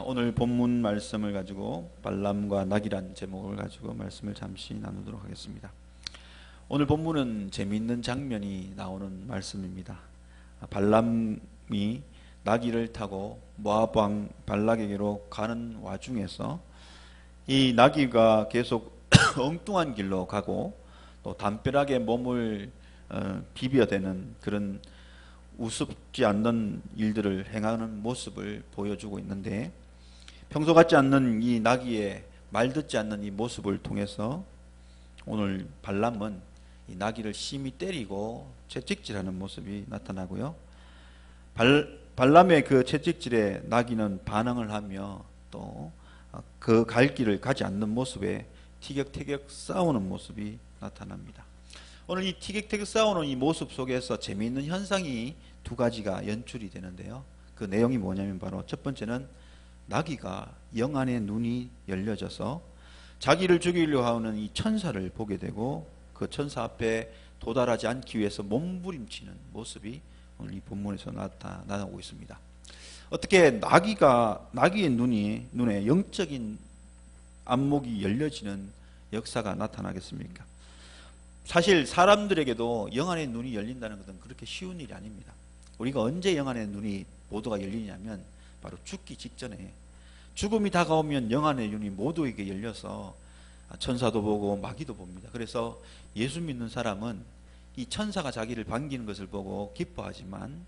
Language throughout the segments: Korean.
오늘 본문 말씀을 가지고 발람과 낙이란 제목을 가지고 말씀을 잠시 나누도록 하겠습니다. 오늘 본문은 재미있는 장면이 나오는 말씀입니다. 발람이 나귀를 타고 모압 왕 발락에게로 가는 와중에서 이 나귀가 계속 엉뚱한 길로 가고 또 담벼락에 몸을 비벼대는 그런 우습지 않는 일들을 행하는 모습을 보여주고 있는데, 평소 같지 않는 이 나귀의 말 듣지 않는 이 모습을 통해서 오늘 발람은 이 나귀를 심히 때리고 채찍질하는 모습이 나타나고요. 발람의 그 채찍질에 나귀는 반항을 하며 또 그 갈 길을 가지 않는 모습에 티격태격 싸우는 모습이 나타납니다. 오늘 이 티격태격 싸우는 이 모습 속에서 재미있는 현상이 두 가지가 연출이 되는데요. 그 내용이 뭐냐면 바로 첫 번째는 나귀가 영안의 눈이 열려져서 자기를 죽이려 하는 이 천사를 보게 되고 그 천사 앞에 도달하지 않기 위해서 몸부림치는 모습이 오늘 이 본문에서 나타나고 있습니다. 어떻게 나귀의 눈에 영적인 안목이 열려지는 역사가 나타나겠습니까? 사실 사람들에게도 영안의 눈이 열린다는 것은 그렇게 쉬운 일이 아닙니다. 우리가 언제 영안의 눈이 모두가 열리냐면 바로 죽기 직전에, 죽음이 다가오면 영안의 눈이 모두에게 열려서 천사도 보고 마귀도 봅니다. 그래서 예수 믿는 사람은 이 천사가 자기를 반기는 것을 보고 기뻐하지만,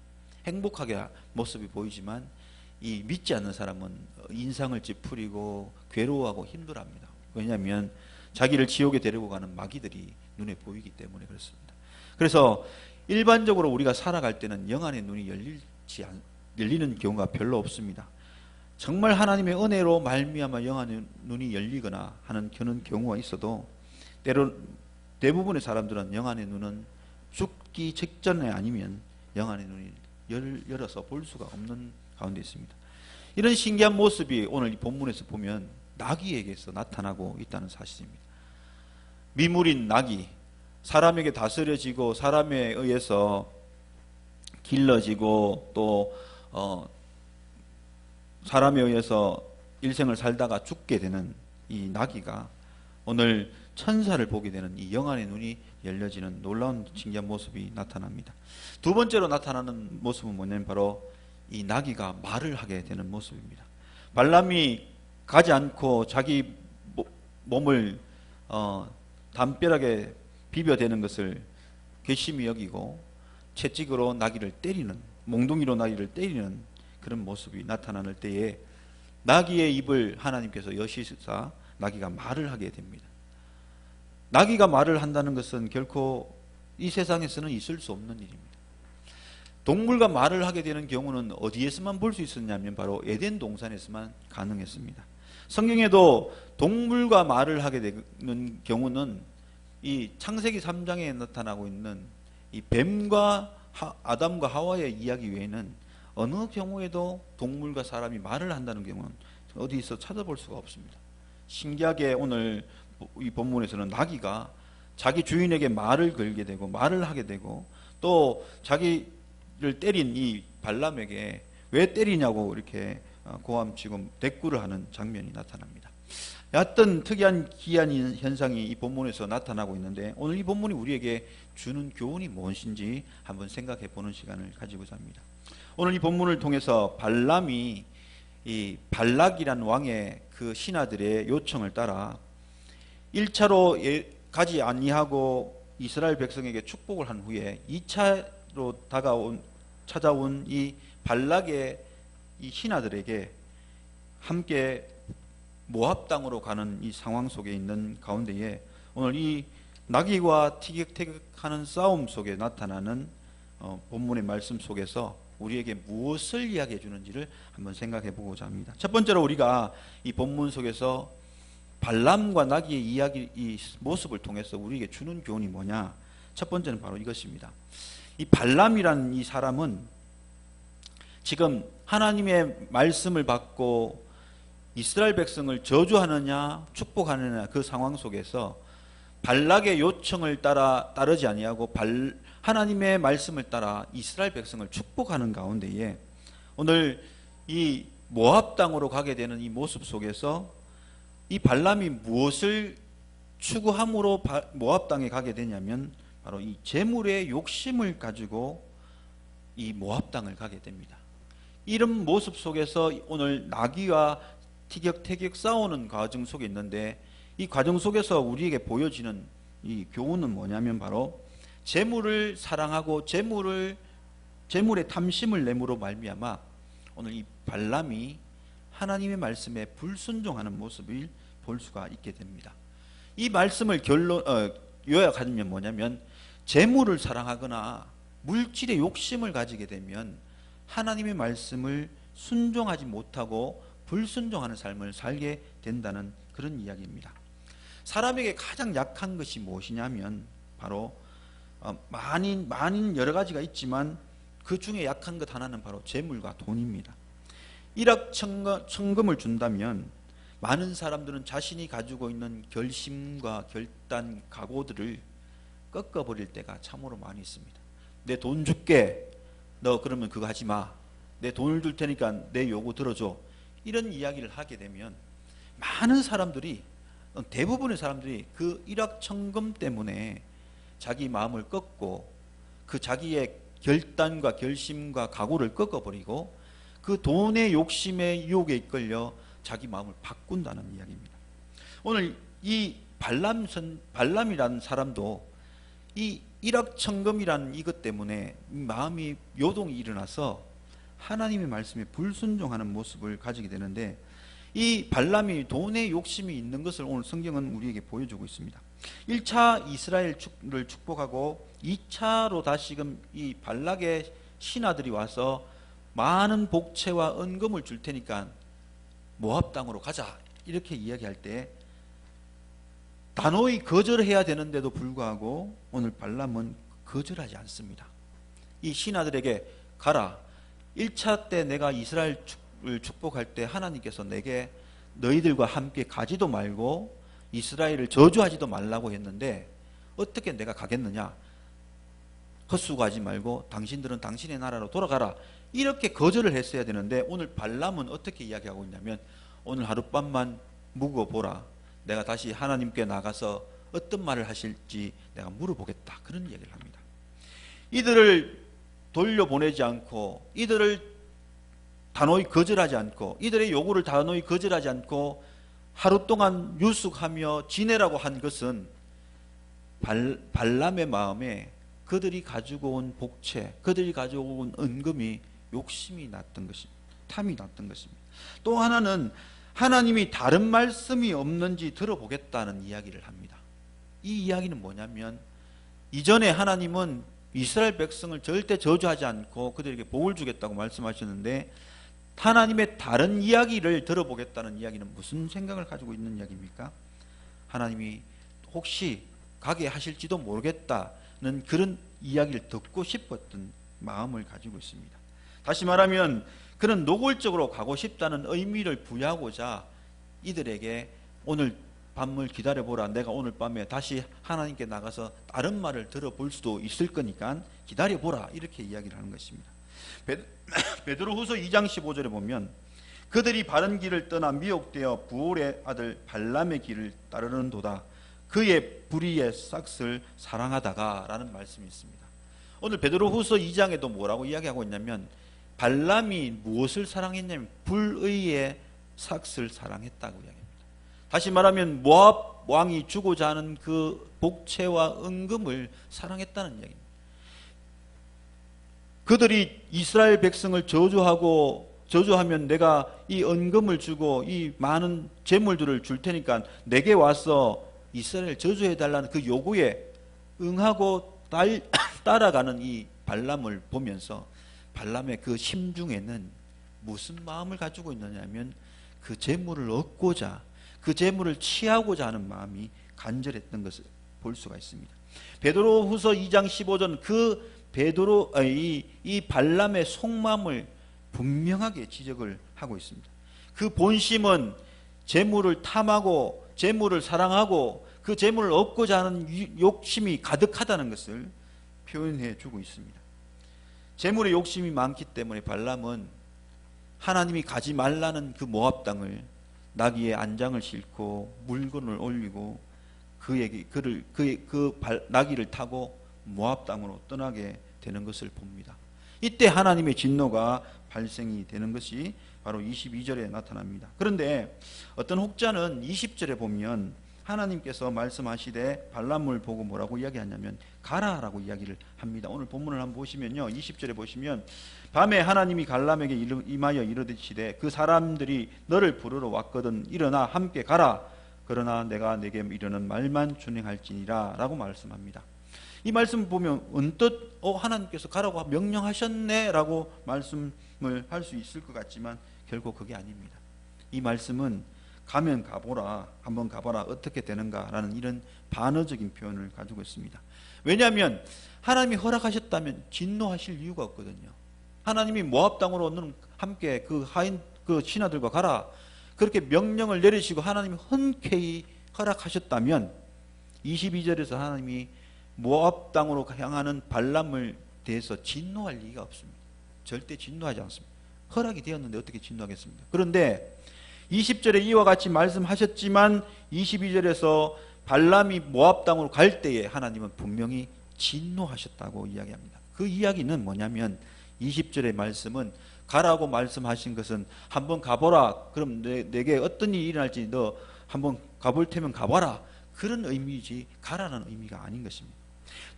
행복하게 모습이 보이지만, 이 믿지 않는 사람은 인상을 찌푸리고 괴로워하고 힘들어합니다. 왜냐하면 자기를 지옥에 데리고 가는 마귀들이 눈에 보이기 때문에 그렇습니다. 그래서 일반적으로 우리가 살아갈 때는 영안의 눈이 열리는 경우가 별로 없습니다. 정말 하나님의 은혜로 말미암아 영안의 눈이 열리거나 하는 그런 경우가 있어도 때로 대부분의 사람들은 영안의 눈은 죽기 직전에 아니면 영안의 눈이 열어서 볼 수가 없는 가운데 있습니다. 이런 신기한 모습이 오늘 이 본문에서 보면 나귀에게서 나타나고 있다는 사실입니다. 미물인 나귀, 사람에게 다스려지고 사람에 의해서 길러지고 또 사람에 의해서 일생을 살다가 죽게 되는 이 나귀가 오늘 천사를 보게 되는 이 영안의 눈이 열려지는 놀라운 신기한 모습이 나타납니다. 두 번째로 나타나는 모습은 뭐냐면 바로 이 나귀가 말을 하게 되는 모습입니다. 발람이 가지 않고 자기 몸을 담벼락에 비벼대는 것을 괘씸히 여기고 채찍으로 나귀를 때리는, 몽둥이로 나귀를 때리는 그런 모습이 나타나는 때에 나귀의 입을 하나님께서 여시사 나귀가 말을 하게 됩니다. 나귀가 말을 한다는 것은 결코 이 세상에서는 있을 수 없는 일입니다. 동물과 말을 하게 되는 경우는 어디에서만 볼 수 있었냐면 바로 에덴 동산에서만 가능했습니다. 성경에도 동물과 말을 하게 되는 경우는 이 창세기 3장에 나타나고 있는 이 뱀과 아담과 하와의 이야기 외에는 어느 경우에도 동물과 사람이 말을 한다는 경우는 어디서 찾아볼 수가 없습니다. 신기하게 오늘 이 본문에서는 나귀가 자기 주인에게 말을 걸게 되고 말을 하게 되고 또 자기를 때린 이 발람에게 왜 때리냐고 이렇게 고함치고 대꾸를 하는 장면이 나타납니다. 어떤 특이한 기이한 현상이 이 본문에서 나타나고 있는데, 오늘 이 본문이 우리에게 주는 교훈이 무엇인지 한번 생각해 보는 시간을 가지고자 합니다. 오늘 이 본문을 통해서 발람이 이 발락이란 왕의 그 신하들의 요청을 따라 1차로 가지 아니하고 이스라엘 백성에게 축복을 한 후에 2차로 찾아온 이 발락의 이 신하들에게 함께 모압 땅으로 가는 이 상황 속에 있는 가운데에 오늘 이 나귀와 티격태격하는 싸움 속에 나타나는 본문의 말씀 속에서 우리에게 무엇을 이야기해 주는지를 한번 생각해 보고자 합니다. 첫 번째로 우리가 이 본문 속에서 발람과 나귀의 이야기, 이 모습을 통해서 우리에게 주는 교훈이 뭐냐? 첫 번째는 바로 이것입니다. 이 발람이라는 이 사람은 지금 하나님의 말씀을 받고 이스라엘 백성을 저주하느냐 축복하느냐 그 상황 속에서 발락의 요청을 따르지 아니하고 하나님의 말씀을 따라 이스라엘 백성을 축복하는 가운데에 오늘 이 모압 땅으로 가게 되는 이 모습 속에서 이 발람이 무엇을 추구함으로 모압 땅에 가게 되냐면 바로 이 재물의 욕심을 가지고 이 모압 땅을 가게 됩니다. 이런 모습 속에서 오늘 나귀와 티격태격 싸우는 과정 속에 있는데, 이 과정 속에서 우리에게 보여지는 이 교훈은 뭐냐면 바로 재물을 사랑하고 재물의 탐심을 내므로 말미암아 오늘 이 발람이 하나님의 말씀에 불순종하는 모습을 볼 수가 있게 됩니다. 이 말씀을 요약하면 뭐냐면, 재물을 사랑하거나 물질의 욕심을 가지게 되면 하나님의 말씀을 순종하지 못하고 불순종하는 삶을 살게 된다는 그런 이야기입니다. 사람에게 가장 약한 것이 무엇이냐면 바로 많은 여러 가지가 있지만 그 중에 약한 것 하나는 바로 재물과 돈입니다. 일확천금을 준다면 많은 사람들은 자신이 가지고 있는 결심과 결단, 각오들을 꺾어버릴 때가 참으로 많이 있습니다. 내 돈 줄게, 너 그러면 그거 하지 마. 내 돈을 줄 테니까 내 요구 들어줘. 이런 이야기를 하게 되면 많은 사람들이, 대부분의 사람들이 그 일확천금 때문에 자기 마음을 꺾고 그 자기의 결단과 결심과 각오를 꺾어버리고 그 돈의 욕심의 유혹에 이끌려 자기 마음을 바꾼다는 이야기입니다. 오늘 이 발람이라는 사람도 이 일확천금이라는 이것 때문에 마음이 요동이 일어나서 하나님의 말씀에 불순종하는 모습을 가지게 되는데, 이 발람이 돈의 욕심이 있는 것을 오늘 성경은 우리에게 보여주고 있습니다. 1차 이스라엘을 축복하고 2차로 다시금 이 발락의 신하들이 와서 많은 복채와 은금을 줄 테니까 모압 땅으로 가자, 이렇게 이야기할 때 단호히 거절해야 되는데도 불구하고 오늘 발람은 거절하지 않습니다. 이 신하들에게 가라. 1차 때 내가 이스라엘을 축복할 때 하나님께서 내게 너희들과 함께 가지도 말고 이스라엘을 저주하지도 말라고 했는데 어떻게 내가 가겠느냐. 헛수고하지 말고 당신들은 당신의 나라로 돌아가라. 이렇게 거절을 했어야 되는데 오늘 발람은 어떻게 이야기하고 있냐면, 오늘 하룻밤만 묵어보라. 내가 다시 하나님께 나가서 어떤 말을 하실지 내가 물어보겠다. 그런 얘기를 합니다. 이들을 돌려보내지 않고, 이들을 단호히 거절하지 않고, 이들의 요구를 단호히 거절하지 않고 하루 동안 유숙하며 지내라고 한 것은 발람의 마음에 그들이 가지고 온 복채, 그들이 가지고 온 은금이 욕심이 났던 것입니다. 탐이 났던 것입니다. 또 하나는 하나님이 다른 말씀이 없는지 들어보겠다는 이야기를 합니다. 이 이야기는 뭐냐면, 이전에 하나님은 이스라엘 백성을 절대 저주하지 않고 그들에게 복을 주겠다고 말씀하셨는데, 하나님의 다른 이야기를 들어보겠다는 이야기는 무슨 생각을 가지고 있는 이야기입니까? 하나님이 혹시 가게 하실지도 모르겠다는 그런 이야기를 듣고 싶었던 마음을 가지고 있습니다. 다시 말하면 그는 노골적으로 가고 싶다는 의미를 부여하고자 이들에게 오늘 밤을 기다려보라. 내가 오늘 밤에 다시 하나님께 나가서 다른 말을 들어볼 수도 있을 거니까 기다려보라. 이렇게 이야기를 하는 것입니다. 베드로후서 2장 15절에 보면, 그들이 바른 길을 떠나 미혹되어 부올의 아들 발람의 길을 따르는도다. 그의 불의의 싹을 사랑하다가 라는 말씀이 있습니다. 오늘 베드로후서 2장에도 뭐라고 이야기하고 있냐면, 발람이 무엇을 사랑했냐면 불의의 삭슬 사랑했다고 이야기합니다. 다시 말하면 모압 왕이 주고자 하는 그 복채와 은금을 사랑했다는 이야기입니다. 그들이 이스라엘 백성을 저주하면 내가 이 은금을 주고 이 많은 재물들을 줄 테니까 내게 와서 이스라엘 저주해달라는 그 요구에 응하고 따라가는 이 발람을 보면서 발람의 그 심중에는 무슨 마음을 가지고 있느냐면, 그 재물을 얻고자, 그 재물을 취하고자 하는 마음이 간절했던 것을 볼 수가 있습니다. 베드로후서 2장 15절 이 발람의 속마음을 분명하게 지적을 하고 있습니다. 그 본심은 재물을 탐하고 재물을 사랑하고 그 재물을 얻고자 하는 욕심이 가득하다는 것을 표현해 주고 있습니다. 재물의 욕심이 많기 때문에 발람은 하나님이 가지 말라는 그 모압 땅을 나귀의 안장을 싣고 물건을 올리고 나귀를 타고 모압 땅으로 떠나게 되는 것을 봅니다. 이때 하나님의 진노가 발생이 되는 것이 바로 22절에 나타납니다. 그런데 어떤 혹자는 20절에 보면 하나님께서 말씀하시되 발람을 보고 뭐라고 이야기하냐면 가라라고 이야기를 합니다. 오늘 본문을 한번 보시면요, 20절에 보시면 밤에 하나님이 발람에게 임하여 이르시되 그 사람들이 너를 부르러 왔거든 일어나 함께 가라. 그러나 내가 내게 이르는 말만 준행할지니라 라고 말씀합니다. 이 말씀을 보면 언뜻 하나님께서 가라고 명령하셨네 라고 말씀을 할 수 있을 것 같지만 결국 그게 아닙니다. 이 말씀은 가면 가보라, 한번 가봐라, 어떻게 되는가라는 이런 반어적인 표현을 가지고 있습니다. 왜냐하면 하나님이 허락하셨다면 진노하실 이유가 없거든요. 하나님이 모압 땅으로 너는 함께 그 하인 그 신하들과 가라, 그렇게 명령을 내리시고 하나님이 흔쾌히 허락하셨다면 22절에서 하나님이 모압 땅으로 향하는 발람을 대해서 진노할 리가 없습니다. 절대 진노하지 않습니다. 허락이 되었는데 어떻게 진노하겠습니까? 그런데 20절에 이와 같이 말씀하셨지만 22절에서 발람이 모압 땅으로 갈 때에 하나님은 분명히 진노하셨다고 이야기합니다. 그 이야기는 뭐냐면 20절의 말씀은 가라고 말씀하신 것은 한번 가보라, 그럼 내게 어떤 일이 일어날지 너 한번 가볼 테면 가봐라, 그런 의미이지 가라는 의미가 아닌 것입니다.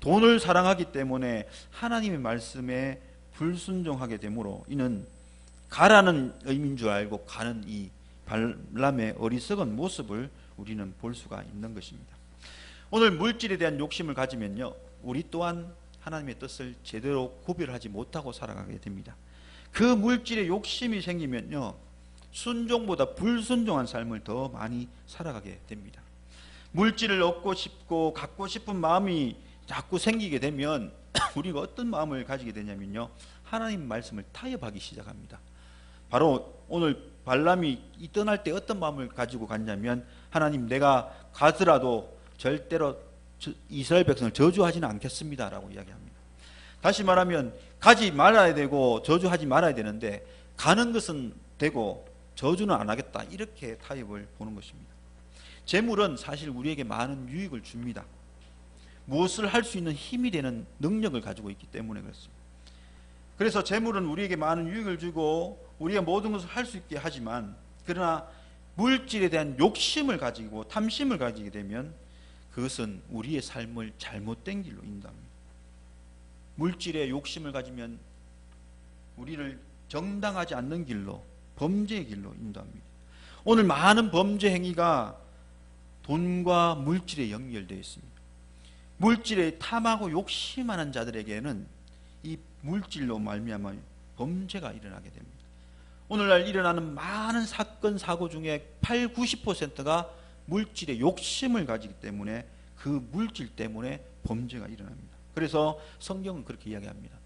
돈을 사랑하기 때문에 하나님의 말씀에 불순종하게 되므로 이는 가라는 의미인 줄 알고 가는 이 발람의 어리석은 모습을 우리는 볼 수가 있는 것입니다. 오늘 물질에 대한 욕심을 가지면요, 우리 또한 하나님의 뜻을 제대로 구별하지 못하고 살아가게 됩니다. 그 물질에 욕심이 생기면요, 순종보다 불순종한 삶을 더 많이 살아가게 됩니다. 물질을 얻고 싶고 갖고 싶은 마음이 자꾸 생기게 되면 우리가 어떤 마음을 가지게 되냐면요, 하나님 말씀을 타협하기 시작합니다. 바로 오늘 발람이 떠날 때 어떤 마음을 가지고 갔냐면, 하나님 내가 가더라도 절대로 이스라엘 백성을 저주하지는 않겠습니다 라고 이야기합니다. 다시 말하면 가지 말아야 되고 저주하지 말아야 되는데 가는 것은 되고 저주는 안 하겠다, 이렇게 타협을 보는 것입니다. 재물은 사실 우리에게 많은 유익을 줍니다. 무엇을 할 수 있는 힘이 되는 능력을 가지고 있기 때문에 그렇습니다. 그래서 재물은 우리에게 많은 유익을 주고 우리가 모든 것을 할 수 있게 하지만, 그러나 물질에 대한 욕심을 가지고 탐심을 가지게 되면 그것은 우리의 삶을 잘못된 길로 인도합니다. 물질에 욕심을 가지면 우리를 정당하지 않는 길로, 범죄의 길로 인도합니다. 오늘 많은 범죄 행위가 돈과 물질에 연결되어 있습니다. 물질에 탐하고 욕심하는 자들에게는 이 물질로 말미암아 범죄가 일어나게 됩니다. 오늘날 일어나는 많은 사건 사고 중에 80~90%가 물질에 욕심을 가지기 때문에 그 물질 때문에 범죄가 일어납니다. 그래서 성경은 그렇게 이야기합니다.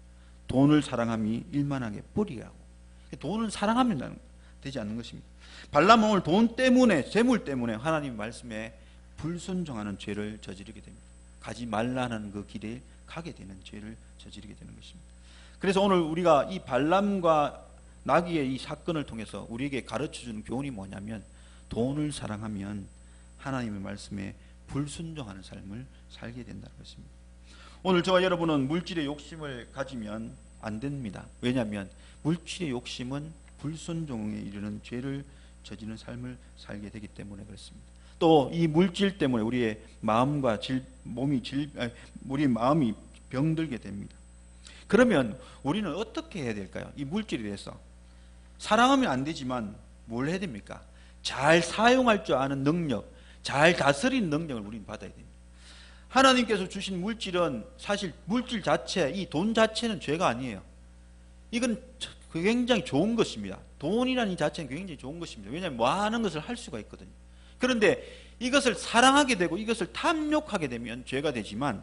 돈을 사랑함이 일만하게 뿌리라고. 돈을 사랑하면 되지 않는 것입니다. 발람은 오늘 돈 때문에, 재물 때문에 하나님 말씀에 불순종하는 죄를 저지르게 됩니다. 가지 말라는 그 길에 가게 되는 죄를 저지르게 되는 것입니다. 그래서 오늘 우리가 이 발람과 나귀의 이 사건을 통해서 우리에게 가르쳐주는 교훈이 뭐냐면, 돈을 사랑하면 하나님의 말씀에 불순종하는 삶을 살게 된다는 것입니다. 오늘 저와 여러분은 물질의 욕심을 가지면 안 됩니다. 왜냐하면 물질의 욕심은 불순종에 이르는 죄를 저지르는 삶을 살게 되기 때문에 그렇습니다. 또 이 물질 때문에 우리의 마음과 우리 마음이 병들게 됩니다. 그러면 우리는 어떻게 해야 될까요? 이 물질에 대해서 사랑하면 안 되지만 뭘 해야 됩니까? 잘 사용할 줄 아는 능력, 잘 다스리는 능력을 우리는 받아야 됩니다. 하나님께서 주신 물질은 사실 물질 자체, 이 돈 자체는 죄가 아니에요. 이건 굉장히 좋은 것입니다. 돈이라는 이 자체는 굉장히 좋은 것입니다. 왜냐하면 많은 것을 할 수가 있거든요. 그런데 이것을 사랑하게 되고 이것을 탐욕하게 되면 죄가 되지만,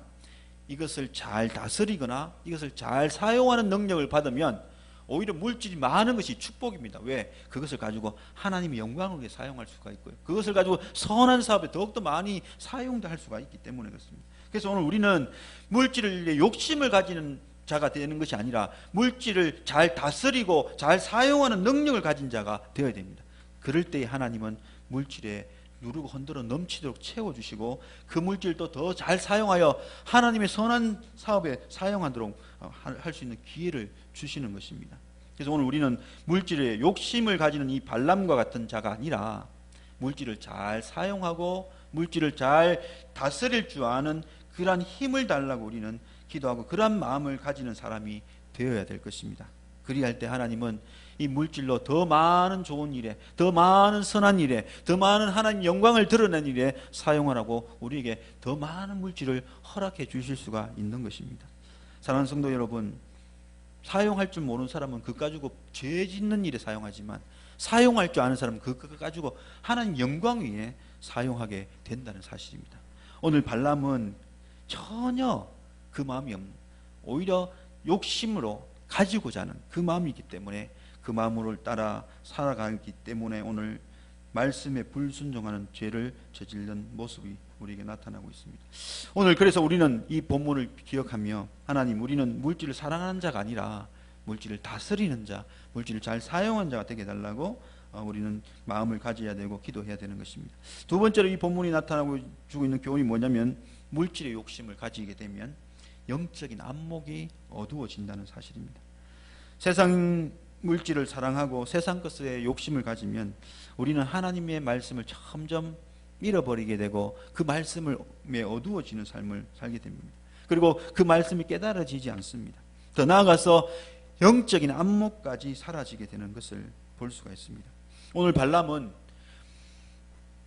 이것을 잘 다스리거나 이것을 잘 사용하는 능력을 받으면 오히려 물질이 많은 것이 축복입니다. 왜? 그것을 가지고 하나님의 영광을 위해 사용할 수가 있고요. 그것을 가지고 선한 사업에 더욱더 많이 사용도 할 수가 있기 때문에 그렇습니다. 그래서 오늘 우리는 물질에 욕심을 가지는 자가 되는 것이 아니라 물질을 잘 다스리고 잘 사용하는 능력을 가진 자가 되어야 됩니다. 그럴 때 하나님은 물질에 누르고 흔들어 넘치도록 채워주시고 그 물질도 더 잘 사용하여 하나님의 선한 사업에 사용하도록 할 수 있는 기회를 주시는 것입니다. 그래서 오늘 우리는 물질에 욕심을 가지는 이 발람과 같은 자가 아니라 물질을 잘 사용하고 물질을 잘 다스릴 줄 아는 그러한 힘을 달라고 우리는 기도하고 그러한 마음을 가지는 사람이 되어야 될 것입니다. 그리할 때 하나님은 이 물질로 더 많은 좋은 일에, 더 많은 선한 일에, 더 많은 하나님 영광을 드러낸 일에 사용하라고 우리에게 더 많은 물질을 허락해 주실 수가 있는 것입니다. 사랑하는 성도 여러분, 사용할 줄 모르는 사람은 그거 가지고 죄 짓는 일에 사용하지만 사용할 줄 아는 사람은 그거 가지고 하나님 영광 위에 사용하게 된다는 사실입니다. 오늘 발람은 전혀 그 마음이 없는, 오히려 욕심으로 가지고자 하는 그 마음이 있기 때문에 그 마음을 따라 살아가기 때문에 오늘 말씀에 불순종하는 죄를 저지른 모습이 우리에게 나타나고 있습니다. 오늘 그래서 우리는 이 본문을 기억하며 하나님, 우리는 물질을 사랑하는 자가 아니라 물질을 다스리는 자, 물질을 잘 사용하는 자가 되게 해달라고 우리는 마음을 가져야 되고 기도해야 되는 것입니다. 두 번째로 이 본문이 나타나고 주고 있는 교훈이 뭐냐면 물질의 욕심을 가지게 되면 영적인 안목이 어두워진다는 사실입니다. 세상 물질을 사랑하고 세상 것에 욕심을 가지면 우리는 하나님의 말씀을 점점 잃어버리게 되고 그 말씀에 어두워지는 삶을 살게 됩니다. 그리고 그 말씀이 깨달아지지 않습니다. 더 나아가서 영적인 안목까지 사라지게 되는 것을 볼 수가 있습니다. 오늘 발람은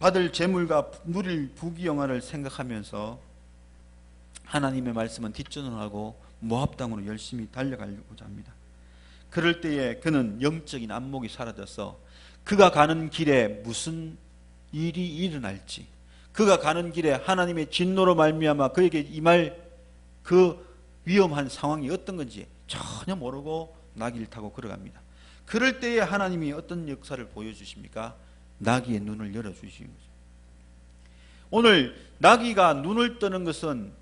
받을 재물과 누릴 부귀영화를 생각하면서 하나님의 말씀은 뒷전환하고 모압 땅으로 열심히 달려가려고자 합니다. 그럴 때에 그는 영적인 안목이 사라져서 그가 가는 길에 무슨 일이 일어날지, 그가 가는 길에 하나님의 진노로 말미암아 그에게 임할 그 위험한 상황이 어떤 건지 전혀 모르고 나귀를 타고 걸어갑니다. 그럴 때에 하나님이 어떤 역사를 보여주십니까? 나귀의 눈을 열어주시는 거죠. 오늘 나귀가 눈을 뜨는 것은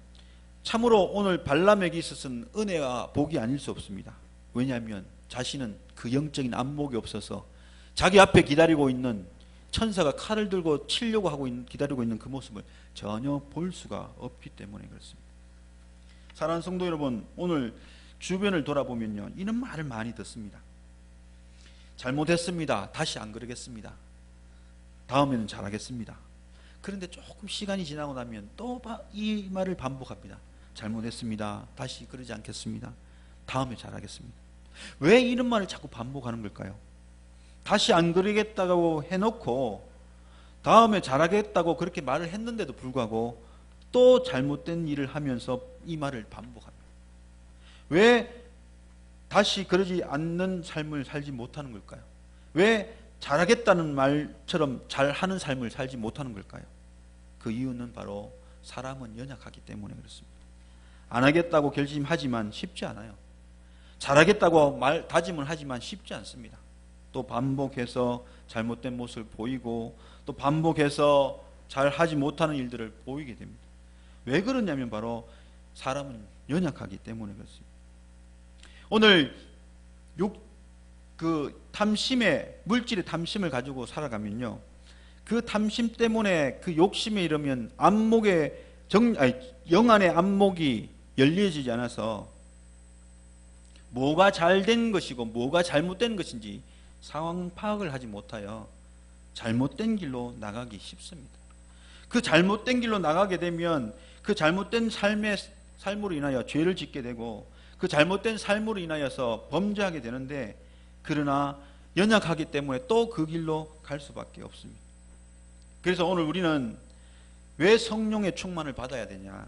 참으로 오늘 발람에게 있어서는 은혜와 복이 아닐 수 없습니다. 왜냐하면 자신은 그 영적인 안목이 없어서 자기 앞에 기다리고 있는 천사가 칼을 들고 치려고 하고 기다리고 있는 그 모습을 전혀 볼 수가 없기 때문에 그렇습니다. 사랑하는 성도 여러분, 오늘 주변을 돌아보면요, 이런 말을 많이 듣습니다. 잘못했습니다. 다시 안 그러겠습니다. 다음에는 잘하겠습니다. 그런데 조금 시간이 지나고 나면 또 이 말을 반복합니다. 잘못했습니다. 다시 그러지 않겠습니다. 다음에 잘하겠습니다. 왜 이런 말을 자꾸 반복하는 걸까요? 다시 안 그러겠다고 해놓고 다음에 잘하겠다고 그렇게 말을 했는데도 불구하고 또 잘못된 일을 하면서 이 말을 반복합니다. 왜 다시 그러지 않는 삶을 살지 못하는 걸까요? 왜 잘하겠다는 말처럼 잘하는 삶을 살지 못하는 걸까요? 그 이유는 바로 사람은 연약하기 때문에 그렇습니다. 안 하겠다고 결심하지만 쉽지 않아요. 잘하겠다고 다짐을 하지만 쉽지 않습니다. 또 반복해서 잘못된 모습을 보이고 또 반복해서 잘하지 못하는 일들을 보이게 됩니다. 왜 그러냐면 바로 사람은 연약하기 때문에 그렇습니다. 오늘 탐심의 물질의 탐심을 가지고 살아가면요, 그 탐심 때문에 그 욕심에 이르면 영 안의 안목이 열려지지 않아서 뭐가 잘된 것이고 뭐가 잘못된 것인지 상황 파악을 하지 못하여 잘못된 길로 나가기 쉽습니다. 그 잘못된 길로 나가게 되면 그 잘못된 삶으로 인하여 죄를 짓게 되고 그 잘못된 삶으로 인하여서 범죄하게 되는데, 그러나 연약하기 때문에 또 그 길로 갈 수밖에 없습니다. 그래서 오늘 우리는 왜 성령의 충만을 받아야 되냐?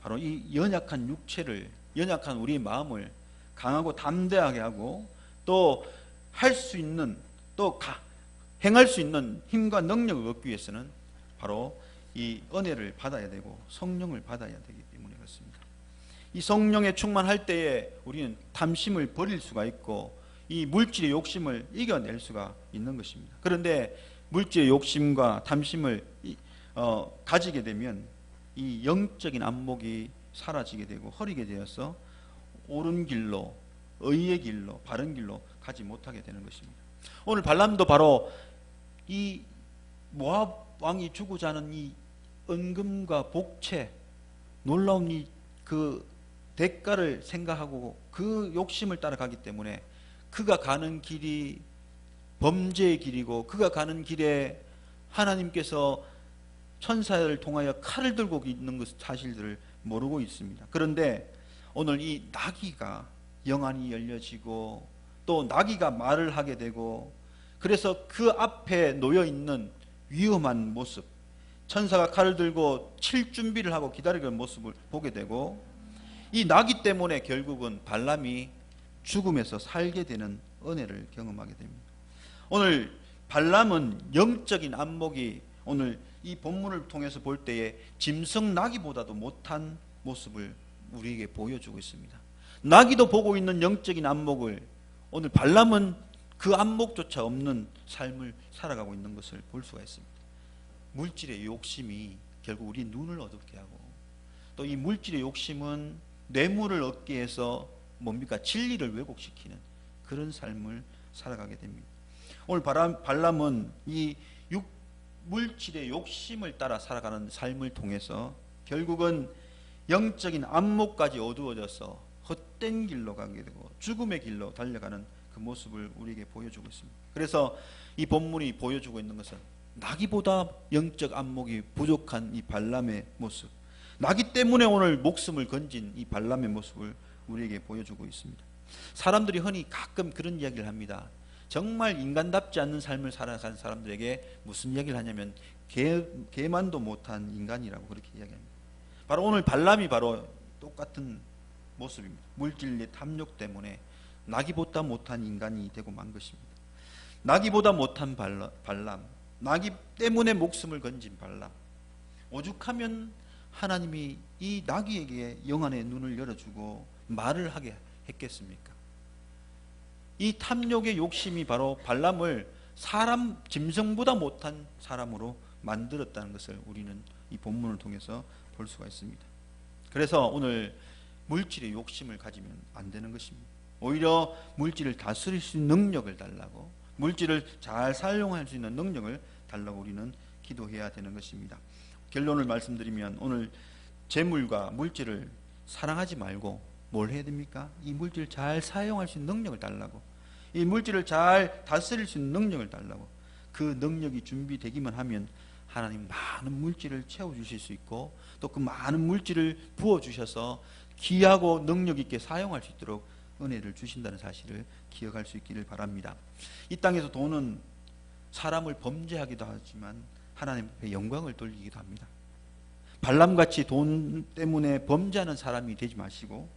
바로 이 연약한 육체를, 연약한 우리의 마음을 강하고 담대하게 하고 또 할 수 있는, 또 행할 수 있는 힘과 능력을 얻기 위해서는 바로 이 은혜를 받아야 되고 성령을 받아야 되기 때문에 그렇습니다. 이 성령에 충만할 때에 우리는 탐심을 버릴 수가 있고 이 물질의 욕심을 이겨낼 수가 있는 것입니다. 그런데 물질의 욕심과 탐심을 가지게 되면 이 영적인 안목이 사라지게 되고 허리게 되어서 옳은 길로, 의의 길로, 바른 길로 가지 못하게 되는 것입니다. 오늘 발람도 바로 이 모압 왕이 주고자 하는 이 은금과 복채, 놀라운 이 그 대가를 생각하고 그 욕심을 따라가기 때문에 그가 가는 길이 범죄의 길이고, 그가 가는 길에 하나님께서 천사를 통하여 칼을 들고 있는 것 사실들을 모르고 있습니다. 그런데 오늘 이 나귀가 영안이 열려지고 또 나귀가 말을 하게 되고, 그래서 그 앞에 놓여 있는 위험한 모습, 천사가 칼을 들고 칠 준비를 하고 기다리는 모습을 보게 되고, 이 나귀 때문에 결국은 발람이 죽음에서 살게 되는 은혜를 경험하게 됩니다. 오늘 발람은 영적인 안목이 오늘 이 본문을 통해서 볼 때에 짐승 나귀보다도 못한 모습을 우리에게 보여주고 있습니다. 나귀도 보고 있는 영적인 안목을 오늘 발람은 그 안목조차 없는 삶을 살아가고 있는 것을 볼 수가 있습니다. 물질의 욕심이 결국 우리 눈을 어둡게 하고, 또 이 물질의 욕심은 뇌물을 얻기 위해서 뭡니까? 진리를 왜곡시키는 그런 삶을 살아가게 됩니다. 오늘 발람은 이 물질의 욕심을 따라 살아가는 삶을 통해서 결국은 영적인 안목까지 어두워져서 헛된 길로 가게 되고 죽음의 길로 달려가는 그 모습을 우리에게 보여주고 있습니다. 그래서 이 본문이 보여주고 있는 것은 나귀보다 영적 안목이 부족한 이 발람의 모습, 나귀 때문에 오늘 목숨을 건진 이 발람의 모습을 우리에게 보여주고 있습니다. 사람들이 흔히 가끔 그런 이야기를 합니다. 정말 인간답지 않는 삶을 살아가는 사람들에게 무슨 이야기를 하냐면 개만도 못한 인간이라고 그렇게 이야기합니다. 바로 오늘 발람이 바로 똑같은 모습입니다. 물질의 탐욕 때문에 나귀보다 못한 인간이 되고 만 것입니다. 나귀보다 못한 발람, 나귀 때문에 목숨을 건진 발람. 오죽하면 하나님이 이 나귀에게 영안의 눈을 열어주고 말을 하게 했겠습니까? 이 탐욕의 욕심이 바로 발람을 사람, 짐승보다 못한 사람으로 만들었다는 것을 우리는 이 본문을 통해서 볼 수가 있습니다. 그래서 오늘 물질의 욕심을 가지면 안 되는 것입니다. 오히려 물질을 다스릴 수 있는 능력을 달라고, 물질을 잘 사용할 수 있는 능력을 달라고 우리는 기도해야 되는 것입니다. 결론을 말씀드리면 오늘 재물과 물질을 사랑하지 말고 뭘 해야 됩니까? 이 물질을 잘 사용할 수 있는 능력을 달라고, 이 물질을 잘 다스릴 수 있는 능력을 달라고, 그 능력이 준비되기만 하면 하나님 많은 물질을 채워주실 수 있고, 또 그 많은 물질을 부어주셔서 귀하고 능력 있게 사용할 수 있도록 은혜를 주신다는 사실을 기억할 수 있기를 바랍니다. 이 땅에서 돈은 사람을 범죄하기도 하지만 하나님 앞에 영광을 돌리기도 합니다. 발람같이 돈 때문에 범죄하는 사람이 되지 마시고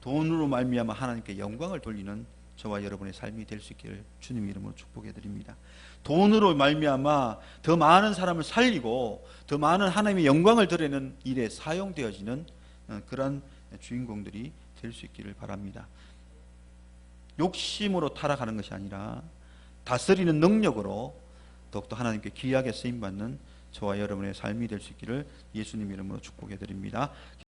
돈으로 말미암아 하나님께 영광을 돌리는 저와 여러분의 삶이 될 수 있기를 주님 이름으로 축복해 드립니다. 돈으로 말미암아 더 많은 사람을 살리고 더 많은 하나님의 영광을 드리는 일에 사용되어지는 그런 주인공들이 될 수 있기를 바랍니다. 욕심으로 타락하는 것이 아니라 다스리는 능력으로 더욱더 하나님께 귀하게 쓰임받는 저와 여러분의 삶이 될 수 있기를 예수님 이름으로 축복해 드립니다.